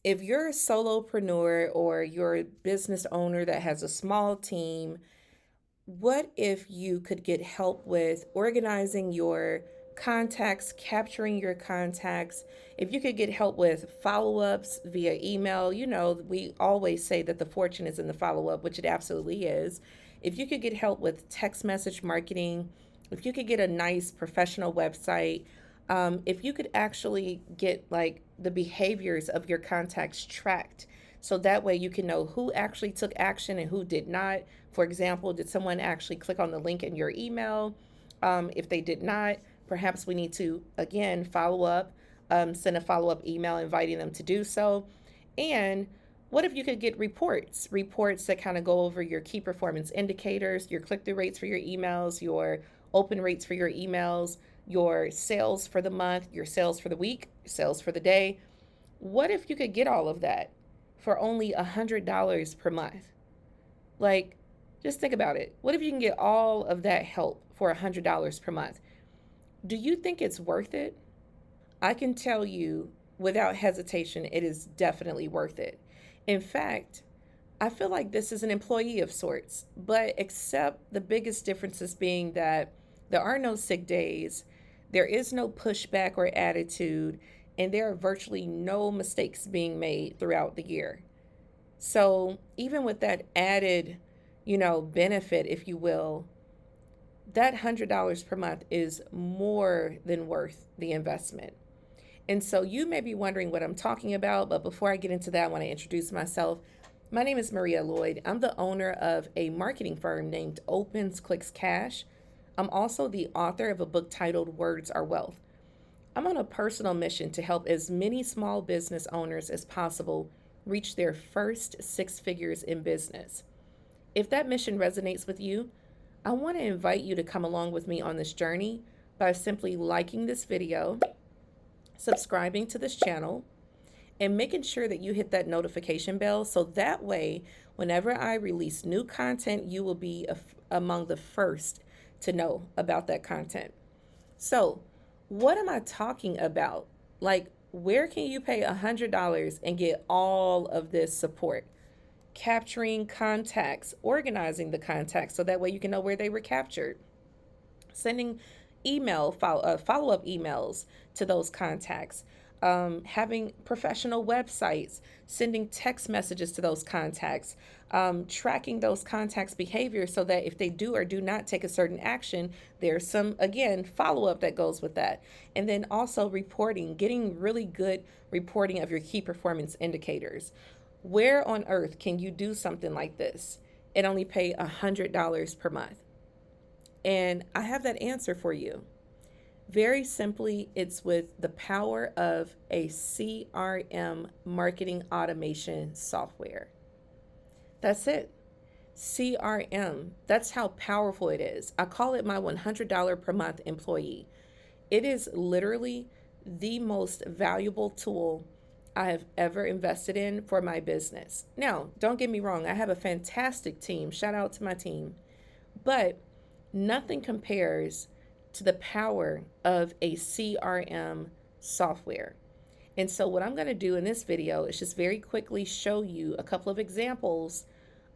If you're a solopreneur or you're a business owner that has a small team, what if you could get help with organizing your contacts, capturing your contacts? If you could get help with follow ups via email, we always say that the fortune is in the follow up, which it absolutely is. If you could get help with text message marketing, if you could get a nice professional website, if you could actually get like the behaviors of your contacts tracked, so that way you can know who actually took action and who did not. For example, did someone actually click on the link in your email? If they did not, perhaps we need to again follow up, send a follow up email inviting them to do so. And what if you could get reports that kind of go over your key performance indicators, your click through rates for your emails, your open rates for your emails, your sales for the month, your sales for the week, sales for the day? What if you could get all of that for only $100 per month? Like, just think about it. What if you can get all of that help for $100 per month? Do you think it's worth it? I can tell you without hesitation, it is definitely worth it. In fact, I feel like this is an employee of sorts, but except the biggest differences being that there are no sick days, there is no pushback or attitude, and there are virtually no mistakes being made throughout the year. So, even with that added, benefit, if you will, that $100 per month is more than worth the investment. And so you may be wondering what I'm talking about, but before I get into that, I want to introduce myself. My name is Maria Lloyd. I'm the owner of a marketing firm named Opens Clicks Cash. I'm also the author of a book titled Words Are Wealth. I'm on a personal mission to help as many small business owners as possible reach their first six figures in business. If that mission resonates with you, I want to invite you to come along with me on this journey by simply liking this video, subscribing to this channel, and making sure that you hit that notification bell so that way, whenever I release new content, you will be among the first to know about that content. So, what am I talking about? Like, where can you pay $100 and get all of this support? Capturing contacts, organizing the contacts so that way you can know where they were captured, sending follow up emails to those contacts, having professional websites, sending text messages to those contacts, tracking those contacts' behavior so that if they do or do not take a certain action, there's some, again, follow up that goes with that. And then also reporting, getting really good reporting of your key performance indicators. Where on earth can you do something like this and only pay $100 per month? And I have that answer for you. Very simply, it's with the power of a CRM marketing automation software. That's it. CRM. That's how powerful it is. I call it my $100 per month employee. It is literally the most valuable tool I have ever invested in for my business. Now, don't get me wrong, I have a fantastic team. Shout out to my team. But nothing compares to the power of a CRM software. And so, what I'm going to do in this video is just very quickly show you a couple of examples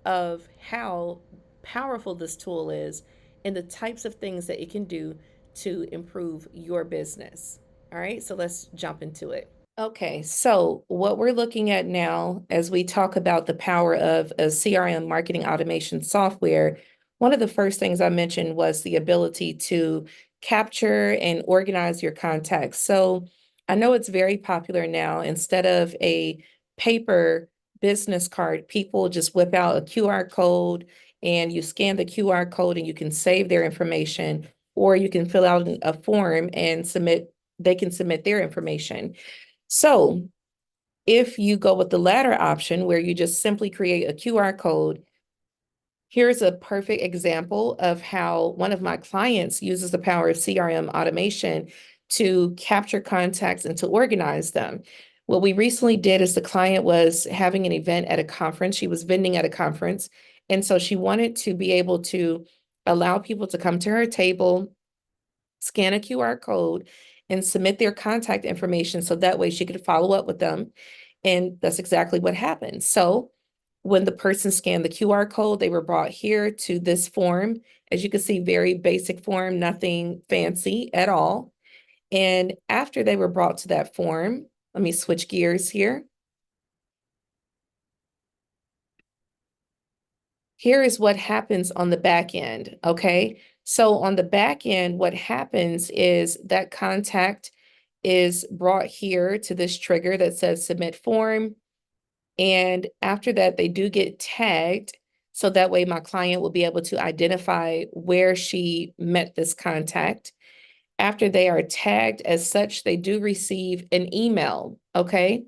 of how powerful this tool is and the types of things that it can do to improve your business. All right, so let's jump into it. Okay, so what we're looking at now as we talk about the power of a CRM marketing automation software, one of the first things I mentioned was the ability to capture and organize your contacts. So I know it's very popular now. Instead of a paper business card, people just whip out a QR code and you scan the QR code and you can save their information, or you can fill out a form and they can submit their information. So if you go with the latter option where you just simply create a QR code, here's a perfect example of how one of my clients uses the power of CRM automation to capture contacts and to organize them. What we recently did is the client was having an event at a conference. She was vending at a conference. And so she wanted to be able to allow people to come to her table, scan a QR code, and submit their contact information so that way she could follow up with them. And that's exactly what happened. So when the person scanned the QR code, they were brought here to this form. As you can see, very basic form, nothing fancy at all. And after they were brought to that form, let me switch gears here. Here is what happens on the back end, okay? So on the back end, what happens is that contact is brought here to this trigger that says submit form. And after that, they do get tagged. So that way my client will be able to identify where she met this contact. After they are tagged as such, they do receive an email, okay?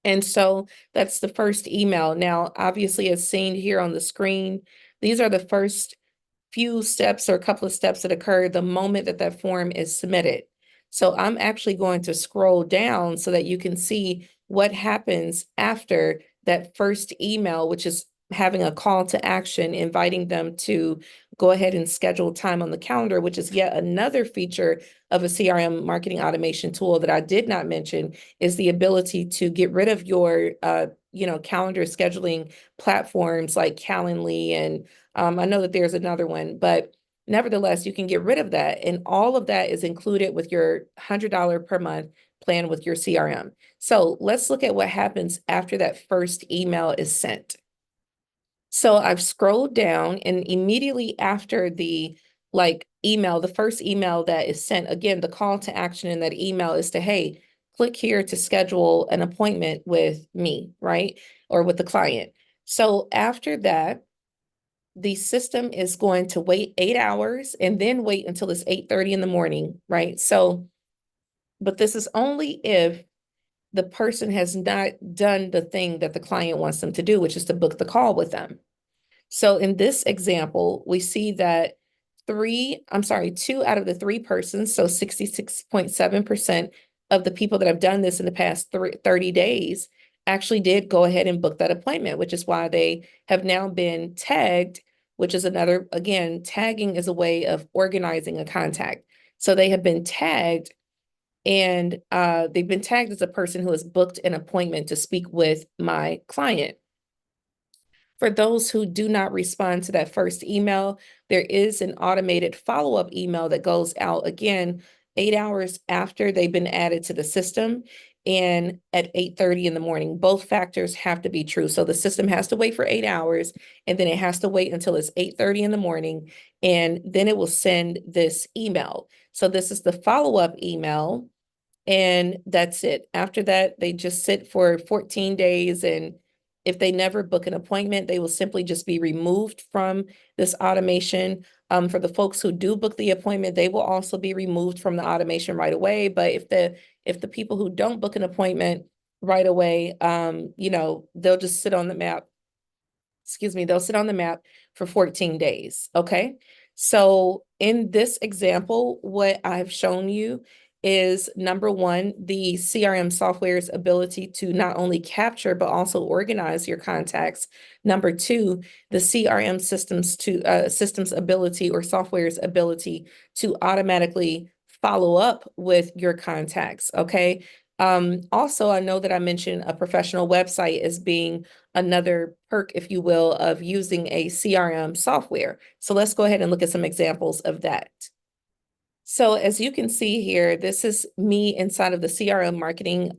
And so that's the first email. Now, obviously, as seen here on the screen, these are the first few steps or a couple of steps that occur the moment that that form is submitted. So I'm actually going to scroll down so that you can see what happens after that first email, which is having a call to action, inviting them to go ahead and schedule time on the calendar, which is yet another feature of a CRM marketing automation tool that I did not mention, is the ability to get rid of your calendar scheduling platforms like Calendly, and I know that there's another one, but nevertheless, you can get rid of that. And all of that is included with your $100 per month plan with your CRM. So let's look at what happens after that first email is sent. So I've scrolled down, and immediately after the email, the first email that is sent, again, the call to action in that email is to, hey, click here to schedule an appointment with me, right? Or with the client. So after that, the system is going to wait 8 hours and then wait until it's 8:30 in the morning, right? So, but this is only if the person has not done the thing that the client wants them to do, which is to book the call with them. So in this example, we see that two out of the three persons, so 66.7% of the people that have done this in the past 30 days actually did go ahead and book that appointment, which is why they have now been tagged, which is another, again, tagging is a way of organizing a contact. So they have been tagged, and they've been tagged as a person who has booked an appointment to speak with my client. For those who do not respond to that first email, there is an automated follow-up email that goes out again 8 hours after they've been added to the system and at 8:30 in the morning. Both factors have to be true. So the system has to wait for 8 hours, and then it has to wait until it's 8:30 in the morning, and then it will send this email. So this is the follow-up email, and that's it. After that, they just sit for 14 days, and if they never book an appointment, they will simply just be removed from this automation. For the folks who do book the appointment, they will also be removed from the automation right away. But if the people who don't book an appointment right away, they'll just sit on the map. Excuse me, they'll sit on the map for 14 days. Okay. So in this example, what I've shown you is number one, the CRM software's ability to not only capture, but also organize your contacts. Number two, the CRM system's ability, or software's ability, to automatically follow up with your contacts. Okay. Also, I know that I mentioned a professional website as being another perk, if you will, of using a CRM software. So let's go ahead and look at some examples of that. So as you can see here, this is me inside of the CRM marketing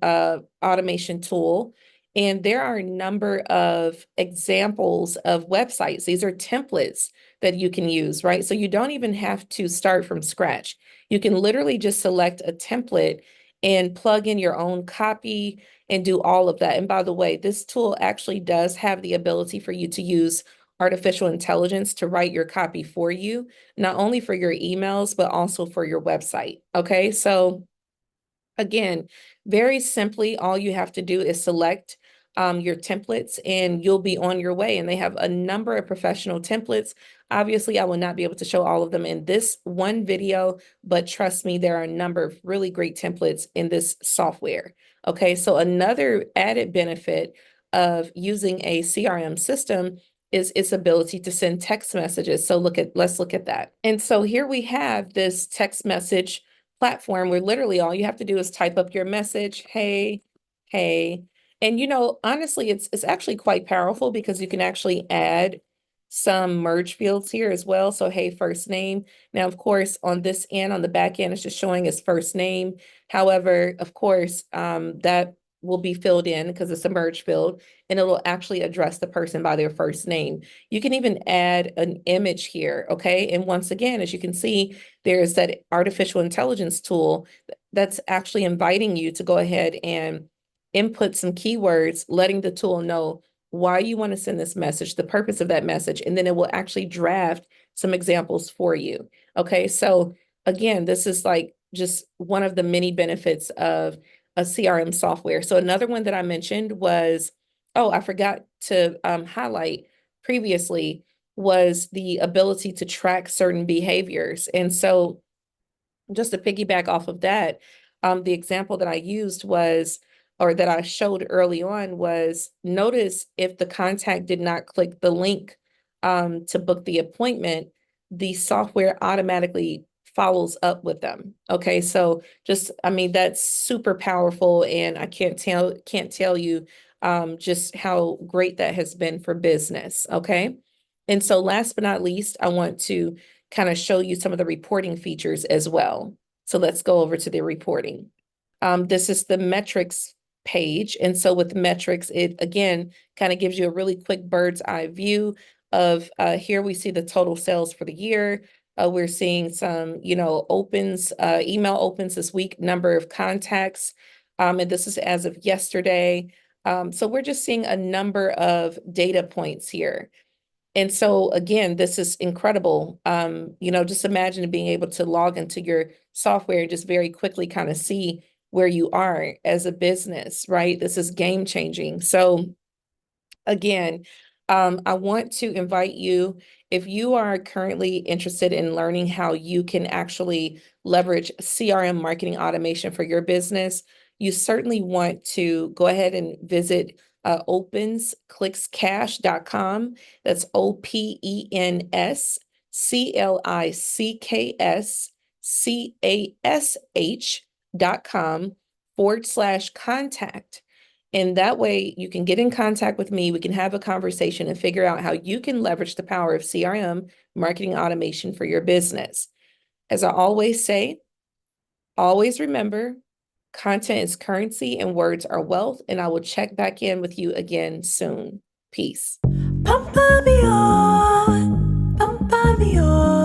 automation tool. And there are a number of examples of websites. These are templates that you can use, right? So you don't even have to start from scratch. You can literally just select a template and plug in your own copy and do all of that. And by the way, this tool actually does have the ability for you to use artificial intelligence to write your copy for you, not only for your emails, but also for your website. Okay, so again, very simply, all you have to do is select your templates and you'll be on your way. And they have a number of professional templates. Obviously, I will not be able to show all of them in this one video, but trust me, there are a number of really great templates in this software. Okay, so another added benefit of using a CRM system is its ability to send text messages. So let's look at that. And so here we have this text message platform where literally all you have to do is type up your message. Hey, Hey, and honestly, it's actually quite powerful because you can actually add some merge fields here as well. So, hey, first name. Now, of course, on this end, on the back end, it's just showing his first name. However, of course, that will be filled in because it's a merge field, and it will actually address the person by their first name. You can even add an image here, okay? And once again, as you can see, there's that artificial intelligence tool that's actually inviting you to go ahead and input some keywords, letting the tool know why you want to send this message, the purpose of that message, and then it will actually draft some examples for you. Okay, so again, this is like just one of the many benefits of a CRM software. So another one that I mentioned was, oh, I forgot to highlight previously, was the ability to track certain behaviors. And so just to piggyback off of that, the example that I used was, or that I showed early on was, notice if the contact did not click the link to book the appointment, the software automatically follows up with them. Okay, so just, I mean, that's super powerful, and I can't tell you just how great that has been for business. Okay, and so last but not least, I want to kind of show you some of the reporting features as well. So let's go over to the reporting. This is the metrics page. And so with metrics, it again kind of gives you a really quick bird's eye view of here we see the total sales for the year. We're seeing some, opens, email opens this week, number of contacts. And this is as of yesterday. So we're just seeing a number of data points here. And so again, this is incredible. Just imagine being able to log into your software and just very quickly kind of see where you are as a business, right? This is game changing. So again, I want to invite you, if you are currently interested in learning how you can actually leverage CRM marketing automation for your business, you certainly want to go ahead and visit opensclickscash.com. That's OPENSCLICKSCASH.com/contact. And that way you can get in contact with me. We can have a conversation and figure out how you can leverage the power of CRM marketing automation for your business. As I always say, always remember, content is currency and words are wealth. And I will check back in with you again soon. Peace. Pampa me on, pampa me on.